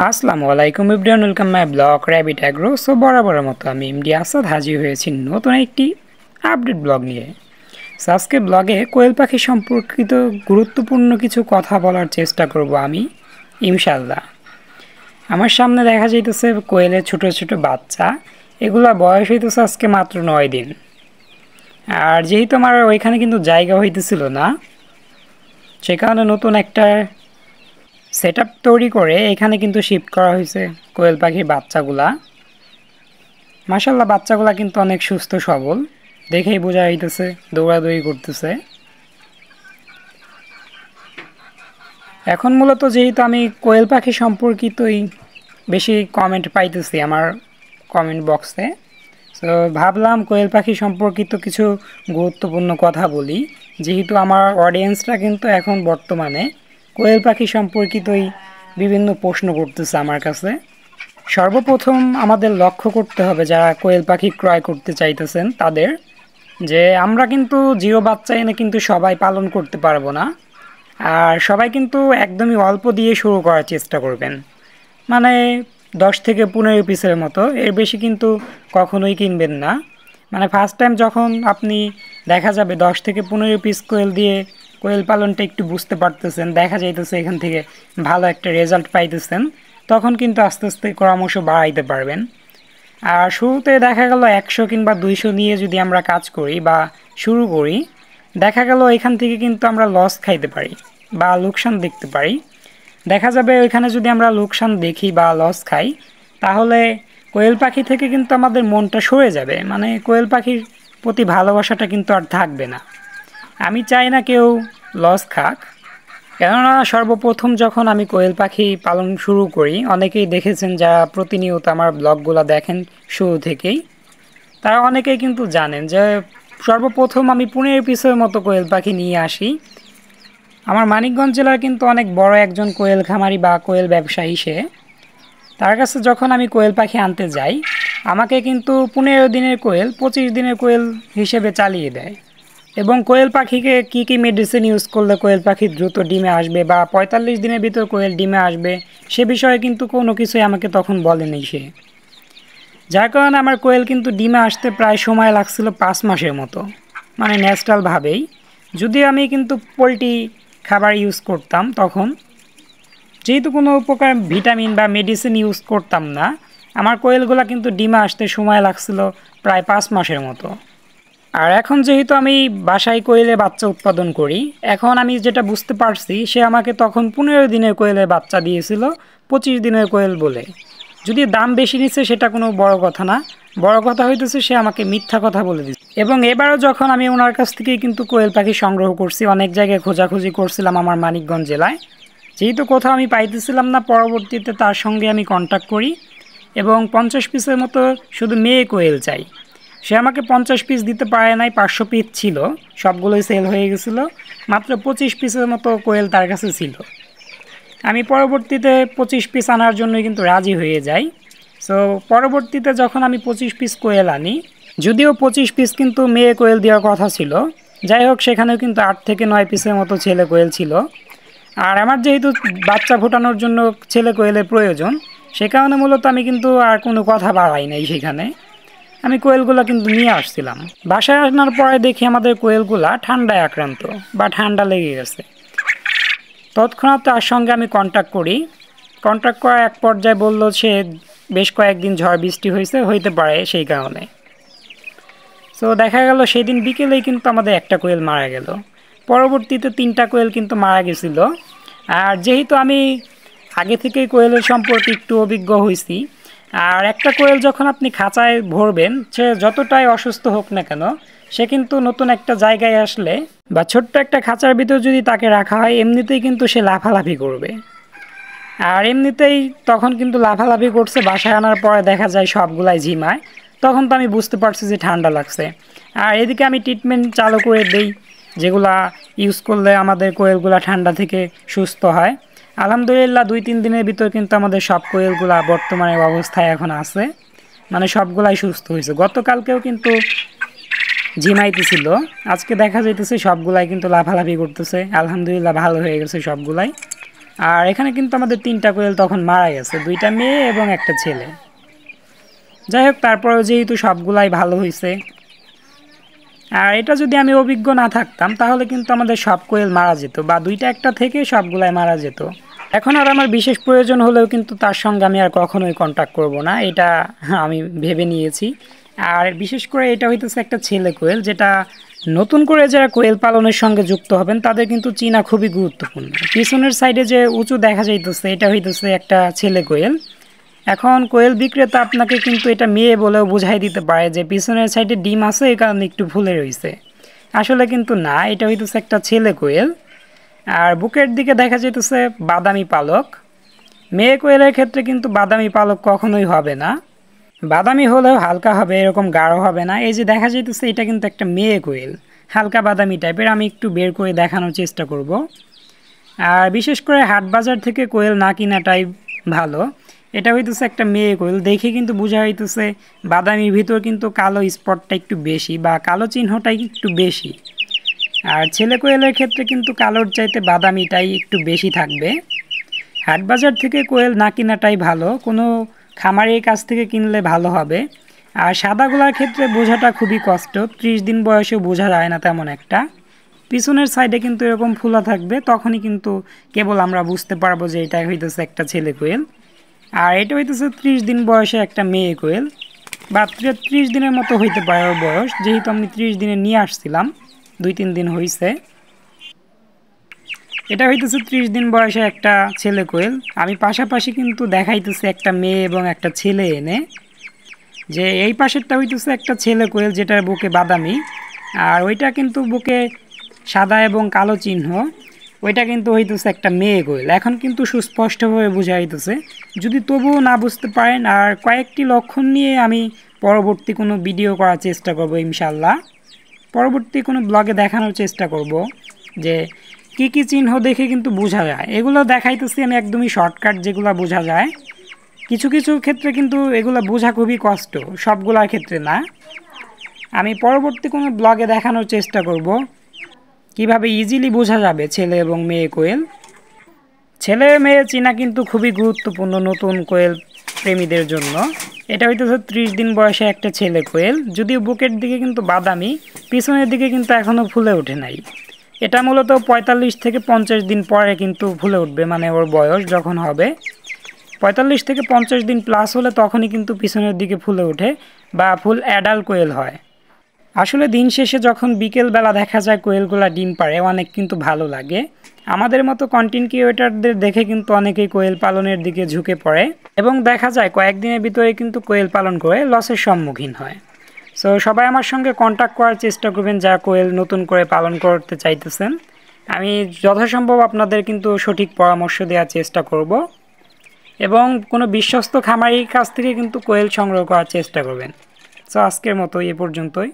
আসসালামু আলাইকুম everyone, welcome my blog rabbit agro. So বরাবরের মতো আমি এমডি আসাদ হাজির হয়েছি নতুন একটি আপডেট ব্লগ নিয়ে। সো আজকে ব্লগে কোয়েল পাখি সম্পর্কিত গুরুত্বপূর্ণ কিছু কথা বলার চেষ্টা করব আমি, ইনশাল্লাহ। আমার সামনে দেখা যাইতেছে কোয়েলের ছোট ছোট বাচ্চা, এগুলা বয়স হইতেছে আজকে মাত্র 9 দিন। আর যেহেতু আমার ওইখানে কিন্তু জায়গা হইতেছিল না, সে কারণে নতুন একটা সেটআপ তৈরি করে এখানে কিন্তু শিফট করা হয়েছে কোয়েল পাখির বাচ্চাগুলা। মাশাল্লাহ, বাচ্চাগুলা কিন্তু অনেক সুস্থ সবল, দেখেই বোঝা যাইতেছে দৌড়াদৌড়ি করতেছে। এখন মূলত যেহেতু আমি কোয়েল পাখি সম্পর্কিতই বেশি কমেন্ট পাইতেছি আমার কমেন্ট বক্সে, তো ভাবলাম কোয়েল পাখি সম্পর্কিত কিছু গুরুত্বপূর্ণ কথা বলি, যেহেতু আমার অডিয়েন্সরা কিন্তু এখন বর্তমানে কোয়েল পাখি সম্পর্কিতই বিভিন্ন প্রশ্ন করতেছে আমার কাছে। সর্বপ্রথম আমাদের লক্ষ্য করতে হবে যারা কোয়েল পাখি ক্রয় করতে চাইতেছেন তাদের, যে আমরা কিন্তু জিরো বাচ্চা এনে কিন্তু সবাই পালন করতে পারবো না। আর সবাই কিন্তু একদমই অল্প দিয়ে শুরু করার চেষ্টা করবেন, মানে 10 থেকে 15 পিসের মতো, এর বেশি কিন্তু কখনোই কিনবেন না। মানে ফার্স্ট টাইম যখন আপনি দেখা যাবে 10 থেকে 15 পিস কোয়েল দিয়ে কোয়েল পালনটা একটু বুঝতে পারতেছেন, দেখা যাইতেছে এখান থেকে ভালো একটা রেজাল্ট পাইতেছেন, তখন কিন্তু আস্তে আস্তে পরামর্শ বাড়াইতে পারবেন। আর শুরুতে দেখা গেল 100 কিংবা 200 নিয়ে যদি আমরা কাজ করি বা শুরু করি, দেখা গেল এখান থেকে কিন্তু আমরা লস খাইতে পারি বা লোকসান দেখতে পারি। দেখা যাবে ওইখানে যদি আমরা লোকসান দেখি বা লস খাই, তাহলে কোয়েল পাখি থেকে কিন্তু আমাদের মনটা সরে যাবে, মানে কোয়েল পাখির প্রতি ভালোবাসাটা কিন্তু আর থাকবে না। আমি চাই না কেউ লস খাক, কেননা সর্বপ্রথম যখন আমি কোয়েল পাখি পালন শুরু করি, অনেকেই দেখেছেন যারা প্রতিনিয়ত আমার ব্লগগুলো দেখেন শুরু থেকেই, তারা অনেকেই কিন্তু জানেন যে সর্বপ্রথম আমি 15 পিসের মতো কোয়েল পাখি নিয়ে আসি। আমার মানিকগঞ্জ জেলার কিন্তু অনেক বড় একজন কোয়েল খামারি বা কোয়েল ব্যবসায়ী সে, তার কাছে যখন আমি কোয়েল পাখি আনতে যাই, আমাকে কিন্তু 15 দিনের কোয়েল 25 দিনের কোয়েল হিসেবে চালিয়ে দেয়। এবং কোয়েল পাখিকে কি কি মেডিসিন ইউজ করলে কোয়েল পাখি দ্রুত ডিমে আসবে বা 45 দিনের ভিতর কোয়েল ডিমে আসবে, সে বিষয়ে কিন্তু কোনো কিছুই আমাকে তখন বলেনি সে। যার কারণে আমার কোয়েল কিন্তু ডিমে আসতে প্রায় সময় লাগছিল 5 মাসের মতো, মানে ন্যাচারালভাবেই। যদিও আমি কিন্তু পোলট্রি খাবার ইউজ করতাম তখন, যেহেতু কোনো প্রকার ভিটামিন বা মেডিসিন ইউজ করতাম না, আমার কোয়েলগুলো কিন্তু ডিমে আসতে সময় লাগছিল প্রায় 5 মাসের মতো। আর এখন যেহেতু আমি বাসায় কোয়েলে বাচ্চা উৎপাদন করি, এখন আমি যেটা বুঝতে পারছি, সে আমাকে তখন 15 দিনের কোয়েলের বাচ্চা দিয়েছিল 25 দিনের কোয়েল বলে। যদি দাম বেশি নিচ্ছে সেটা কোনো বড় কথা না, বড় কথা হইতেছে সে আমাকে মিথ্যা কথা বলে দিচ্ছে। এবং এবারও যখন আমি ওনার কাছ থেকেই কিন্তু কোয়েল পাখি সংগ্রহ করছি, অনেক জায়গায় খোঁজাখুঁজি করছিলাম আমার মানিকগঞ্জ জেলায়, যেহেতু কোথাও আমি পাইতেছিলাম না, পরবর্তীতে তার সঙ্গে আমি কন্ট্যাক্ট করি এবং 50 পিসের মতো শুধু মেয়ে কোয়েল চাই। সে আমাকে 50 পিস দিতে পারে নাই, 500 পিস ছিল, সবগুলোই সেল হয়ে গেছিলো। মাত্র 25 পিসের মতো কোয়েল তার কাছে ছিল। আমি পরবর্তীতে 25 পিস আনার জন্যই কিন্তু রাজি হয়ে যাই। সো পরবর্তীতে যখন আমি 25 পিস কোয়েল আনি, যদিও 25 পিস কিন্তু মেয়ে কোয়েল দেওয়ার কথা ছিল, যাই হোক সেখানেও কিন্তু 8 থেকে 9 পিসের মতো ছেলে কোয়েল ছিল। আর আমার যেহেতু বাচ্চা ফোটানোর জন্য ছেলে কোয়েলের প্রয়োজন, সে কারণে মূলত আমি কিন্তু আর কোনো কথা বাড়াই নাই, সেখানে আমি কোয়েলগুলো কিন্তু নিয়ে আসছিলাম। বাসায় আসার পরে দেখি আমাদের কোয়েলগুলা ঠান্ডায় আক্রান্ত বা ঠান্ডা লেগে গেছে। তৎক্ষণাৎ তার সঙ্গে আমি কন্ট্যাক্ট করি। কন্ট্যাক্ট করার এক পর্যায়ে বলল সে বেশ কয়েকদিন ঝড় বৃষ্টি হইতে পারে সেই কারণে। সো দেখা গেল সেদিন বিকেলেই কিন্তু আমাদের একটা কোয়েল মারা গেল। পরবর্তীতে 3টা কোয়েল কিন্তু মারা গেছিলো। আর যেহেতু আমি আগে থেকেই কোয়েলের সম্পর্কে একটু অভিজ্ঞ হয়েছি, আর একটা কোয়েল যখন আপনি খাঁচায় ভরবেন, সে যতটাই অসুস্থ হোক না কেন, সে কিন্তু নতুন একটা জায়গায় আসলে বা ছোট্ট একটা খাঁচার ভিতর যদি তাকে রাখা হয়, এমনিতেই কিন্তু সে লাফালাফি করবে। আর এমনিতেই তখন কিন্তু লাফালাফি করছে, বাসায় আনার পরে দেখা যায় সবগুলাই ঝিমায়। তখন তো আমি বুঝতে পারছি যে ঠান্ডা লাগছে। আর এদিকে আমি ট্রিটমেন্ট চালু করে দেই, যেগুলা ইউজ করলে আমাদের কোয়েলগুলা ঠান্ডা থেকে সুস্থ হয়। আলহামদুলিল্লাহ 2-3 দিনের ভিতর কিন্তু আমাদের সব কোয়েলগুলা বর্তমানে অবস্থায় এখন আছে, মানে সবগুলাই সুস্থ হয়েছে। গতকালকেও কিন্তু ঝিমাইতেছিল, আজকে দেখা যাইতেছে সবগুলাই কিন্তু লাফালাফি করতেছে। আলহামদুলিল্লাহ ভালো হয়ে গেছে সবগুলাই। আর এখানে কিন্তু আমাদের 3টা কোয়েল তখন মারা গেছে, 2টা মেয়ে এবং একটা ছেলে। যাই হোক, তারপরেও যেহেতু সবগুলাই ভালো হয়েছে। আর এটা যদি আমি অভিজ্ঞ না থাকতাম তাহলে কিন্তু আমাদের সব কোয়েল মারা যেত, বা 2টা একটা থেকে সবগুলাই মারা যেত। এখন আর আমার বিশেষ প্রয়োজন হলেও কিন্তু তার সঙ্গে আমি আর কখনোই কন্ট্যাক্ট করব না, এটা আমি ভেবে নিয়েছি। আর বিশেষ করে এটা হইতেছে একটা ছেলে কোয়েল, যেটা নতুন করে যারা কোয়েল পালনের সঙ্গে যুক্ত হবেন তাদের কিন্তু চিনা খুবই গুরুত্বপূর্ণ। পিছনের সাইডে যে উঁচু দেখা যাইতেছে এটা হইতেছে একটা ছেলে কোয়েল। এখন কোয়েল বিক্রেতা আপনাকে কিন্তু এটা মেয়ে বলেও বোঝাই দিতে পারে যে পিছনের সাইডে ডিম আছে, এই কারণে একটু ফুলে রয়েছে। আসলে কিন্তু না, এটা হইতেছে একটা ছেলে কোয়েল। আর বুকের দিকে দেখা যেতেছে বাদামি পালক। মেয়ে কোয়েলের ক্ষেত্রে কিন্তু বাদামি পালক কখনোই হবে না, বাদামি হলেও হালকা হবে, এরকম গাঢ় হবে না। এই যে দেখা যাইতেছে এটা কিন্তু একটা মেয়ে কোয়েল, হালকা বাদামি টাইপের। আমি একটু বের করে দেখানোর চেষ্টা করব। আর বিশেষ করে হাট বাজার থেকে কোয়েল না কিনাটাই ভালো। এটা হইতেছে একটা মেয়ে কোয়েল, দেখে কিন্তু বোঝা হইতেছে বাদামির ভিতর কিন্তু কালো স্পটটা একটু বেশি, বা কালো চিহ্নটাই একটু বেশি। আর ছেলে কোয়েলের ক্ষেত্রে কিন্তু কালোর চাইতে বাদামিটাই একটু বেশি থাকবে। হাট বাজার থেকে কোয়েল না কিনাটাই ভালো, কোনো খামারের কাছ থেকে কিনলে ভালো হবে। আর সাদাগুলার ক্ষেত্রে বোঝাটা খুবই কষ্ট, 30 দিন বয়সেও বোঝা যায় না তেমন একটা। পিছনের সাইডে কিন্তু এরকম ফুলা থাকবে, তখনই কিন্তু কেবল আমরা বুঝতে পারবো যে এটা হইতেছে একটা ছেলে কোয়েল। আর এটা হইতেছে 30 দিন বয়সে একটা মেয়ে কোয়েল, বা 30 দিনের মতো হইতে পারে ওর বয়স, যেহেতু আমি 30 দিনে নিয়ে আসছিলাম, 2-3 দিন হয়েছে। এটা হইতেছে 30 দিন বয়সে একটা ছেলে কোয়েল। আমি পাশাপাশি কিন্তু দেখাইতেছি একটা মেয়ে এবং একটা ছেলে এনে, যে এই পাশেরটা হইতেছে একটা ছেলে কোয়েল যেটার বুকে বাদামি, আর ওইটা কিন্তু বুকে সাদা এবং কালো চিহ্ন, ওইটা কিন্তু হইতেছে একটা মেয়ে কোয়েল। এখন কিন্তু সুস্পষ্টভাবে বোঝা হইতেছে। যদি তবুও না বুঝতে পারেন, আর কয়েকটি লক্ষণ নিয়ে আমি পরবর্তী কোনো ভিডিও করার চেষ্টা করব ইনশাল্লাহ। পরবর্তী কোনো ব্লগে দেখানোর চেষ্টা করব যে কি কি চিহ্ন দেখে কিন্তু বোঝা যায়। এগুলো দেখাইতেছি আমি একদমই শর্টকাট, যেগুলো বোঝা যায়। কিছু কিছু ক্ষেত্রে কিন্তু এগুলো বোঝা খুবই কষ্ট, সবগুলোর ক্ষেত্রে না। আমি পরবর্তী কোনো ব্লগে দেখানোর চেষ্টা করব কিভাবে ইজিলি বোঝা যাবে ছেলে এবং মেয়ে কোয়েল। ছেলে মেয়ে চেনা কিন্তু খুবই গুরুত্বপূর্ণ নতুন কোয়েল প্রেমীদের জন্য। এটা হইতেছে 30 দিন বয়সে একটা ছেলে কোয়েল, যদিও বুকের দিকে কিন্তু বাদামি, পিছনের দিকে কিন্তু এখনও ফুলে ওঠে নাই। এটা মূলত 45 থেকে 50 দিন পরে কিন্তু ফুলে উঠবে, মানে ওর বয়স যখন হবে 45 থেকে 50 দিন প্লাস হলে তখনই কিন্তু পিছনের দিকে ফুলে ওঠে বা ফুল অ্যাডাল্ট কোয়েল হয়। আসলে দিন শেষে যখন বিকেলবেলা দেখা যায় কোয়েলগুলা ডিম পাড়ে, অনেক কিন্তু ভালো লাগে। আমাদের মতো কন্টেন্ট ক্রিয়েটরদের দেখে কিন্তু অনেকেই কোয়েল পালনের দিকে ঝুঁকে পড়ে, এবং দেখা যায় কয়েকদিনের ভিতরে কিন্তু কোয়েল পালন করে লসের সম্মুখীন হয়। সো সবাই আমার সঙ্গে কন্ট্যাক্ট করার চেষ্টা করবেন যারা কোয়েল নতুন করে পালন করতে চাইতেছেন। আমি যথাসম্ভব আপনাদের কিন্তু সঠিক পরামর্শ দেওয়ার চেষ্টা করব, এবং কোনো বিশ্বস্ত খামারির কাছ থেকে কিন্তু কোয়েল সংগ্রহ করার চেষ্টা করবেন। সো আজকের মতো এ পর্যন্তই।